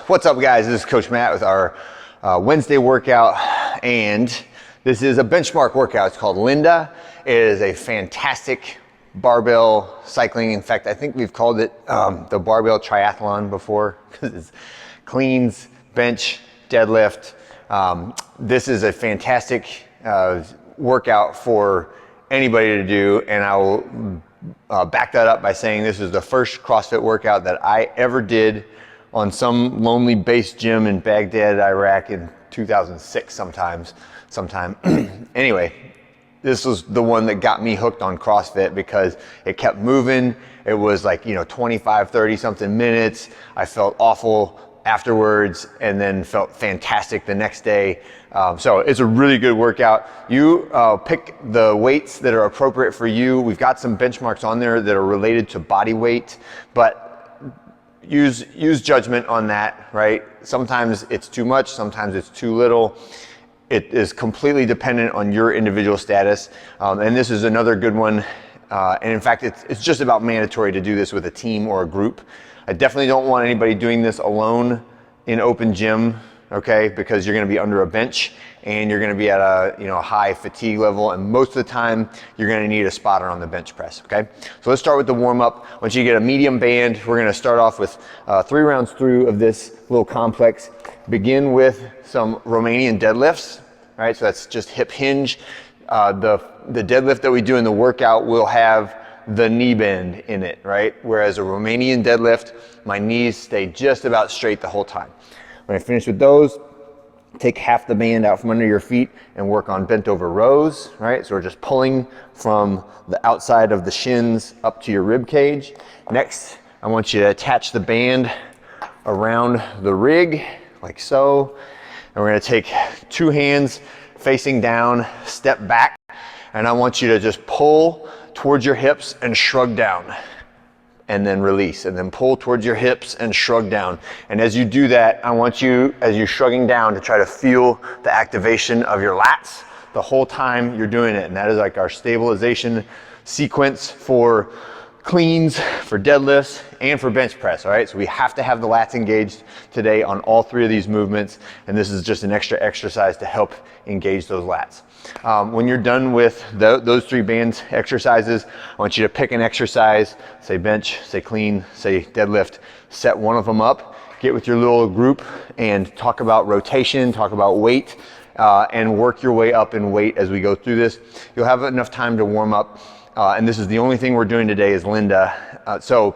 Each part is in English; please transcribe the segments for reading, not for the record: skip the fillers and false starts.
What's up, guys? This is Coach Matt with our Wednesday workout, and this is a benchmark workout. It's called Linda. It is a fantastic barbell cycling. In fact, I think we've called it the barbell triathlon before, because it's cleans, bench, deadlift. This is a fantastic workout for anybody to do, and I will back that up by saying this is the first CrossFit workout that I ever did on some lonely base gym in Baghdad, Iraq in 2006 sometime. Anyway, this was the one that got me hooked on CrossFit because it kept moving. It was like, 25, 30 something minutes. I felt awful afterwards and then felt fantastic the next day. So it's a really good workout. You pick the weights that are appropriate for you. We've got some benchmarks on there that are related to body weight, but use judgment on that, right? Sometimes it's too much, sometimes it's too little. It is completely dependent on your individual status. And this is another good one. And in fact, it's just about mandatory to do this with a team or a group. I definitely don't want anybody doing this alone in open gym, okay? Because you're gonna be under a bench and you're gonna be at a high fatigue level, and most of the time you're gonna need a spotter on the bench press, okay? So let's start with the warm up. Once you get a medium band, we're gonna start off with 3 rounds through of this little complex. Begin with some Romanian deadlifts, right? So that's just hip hinge. The deadlift that we do in the workout will have the knee bend in it, right? Whereas a Romanian deadlift, my knees stay just about straight the whole time. When I finish with those, take half the band out from under your feet and work on bent over rows, right? So we're just pulling from the outside of the shins up to your rib cage. Next, I want you to attach the band around the rig, like so. And we're gonna take 2 hands facing down, step back, and I want you to just pull towards your hips and shrug down, and then release, and then pull towards your hips and shrug down. And as you do that, I want you, as you're shrugging down, to try to feel the activation of your lats the whole time you're doing it. And that is like our stabilization sequence for cleans, for deadlifts, and for bench press, all right? So we have to have the lats engaged today on all 3 of these movements, and this is just an extra exercise to help engage those lats. When you're done with those 3 band exercises, I want you to pick an exercise, say bench, say clean, say deadlift, set one of them up, get with your little group and talk about rotation, talk about weight, and work your way up in weight as we go through this. You'll have enough time to warm up, and this is the only thing we're doing today is Linda. So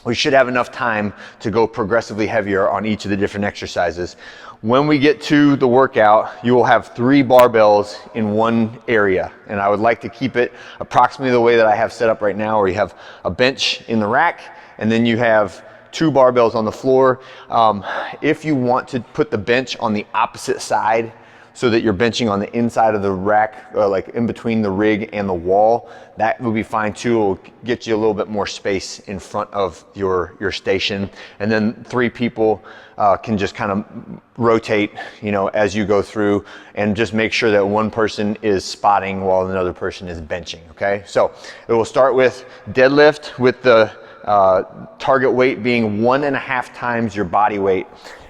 we should have enough time to go progressively heavier on each of the different exercises. When we get to the workout, you will have 3 barbells in one area. And I would like to keep it approximately the way that I have set up right now, where you have a bench in the rack, and then you have 2 barbells on the floor. If you want to put the bench on the opposite side, so that you're benching on the inside of the rack, like in between the rig and the wall, that will be fine too. It will get you a little bit more space in front of your station. And then 3 people can just kind of rotate, as you go through, and just make sure that one person is spotting while another person is benching, okay? So it will start with deadlift with the target weight being 1.5 times your body weight,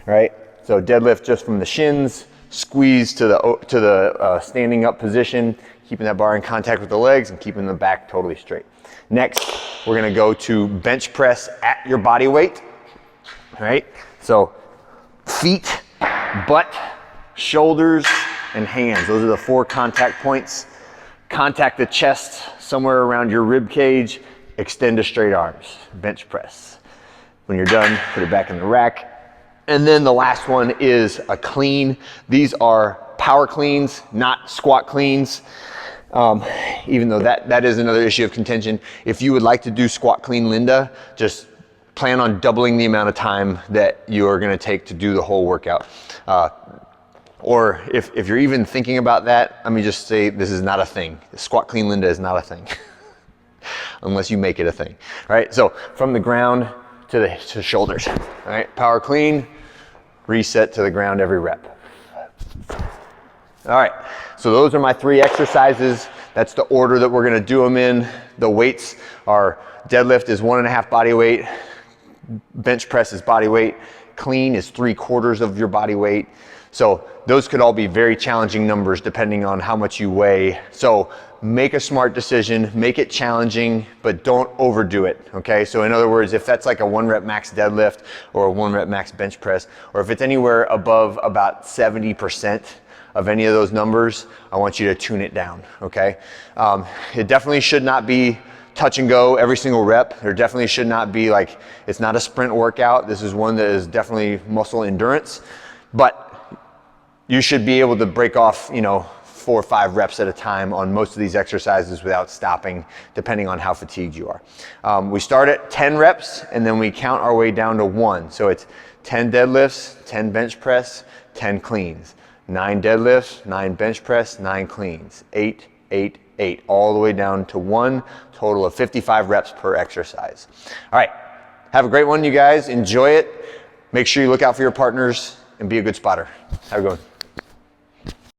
right? So deadlift just from the shins, squeeze to the standing up position, keeping that bar in contact with the legs and keeping the back totally straight. Next, we're gonna go to bench press at your body weight, right? So feet, butt, shoulders, and hands. Those are the 4 contact points. Contact the chest somewhere around your rib cage, extend to straight arms, bench press. When you're done, put it back in the rack. And then the last one is a clean. These are power cleans, not squat cleans. Even though that is another issue of contention. If you would like to do squat clean Linda, just plan on doubling the amount of time that you are gonna take to do the whole workout. Or if you're even thinking about that, let me just say this is not a thing. Squat clean Linda is not a thing. Unless you make it a thing, right? So from the ground to shoulders, all right? Power clean, reset to the ground every rep. All right, so those are my 3 exercises. That's the order that we're gonna do them in. The weights are deadlift is 1.5 body weight, bench press is body weight, clean is 3/4 of your body weight. So those could all be very challenging numbers depending on how much you weigh. So make a smart decision, make it challenging, but don't overdo it, okay? So in other words, if that's like a 1 rep max deadlift or a 1 rep max bench press, or if it's anywhere above about 70% of any of those numbers, I want you to tune it down, okay? It definitely should not be touch and go every single rep. There definitely should not be like, it's not a sprint workout. This is one that is definitely muscle endurance, but you should be able to break off, 4 or 5 reps at a time on most of these exercises without stopping, depending on how fatigued you are. We start at 10 reps and then we count our way down to 1. So it's 10 deadlifts, 10 bench press, 10 cleans, 9 deadlifts, 9 bench press, 9 cleans, 8, 8, 8, all the way down to 1, total of 55 reps per exercise. All right, have a great one, you guys. Enjoy it. Make sure you look out for your partners and be a good spotter. Have a good one.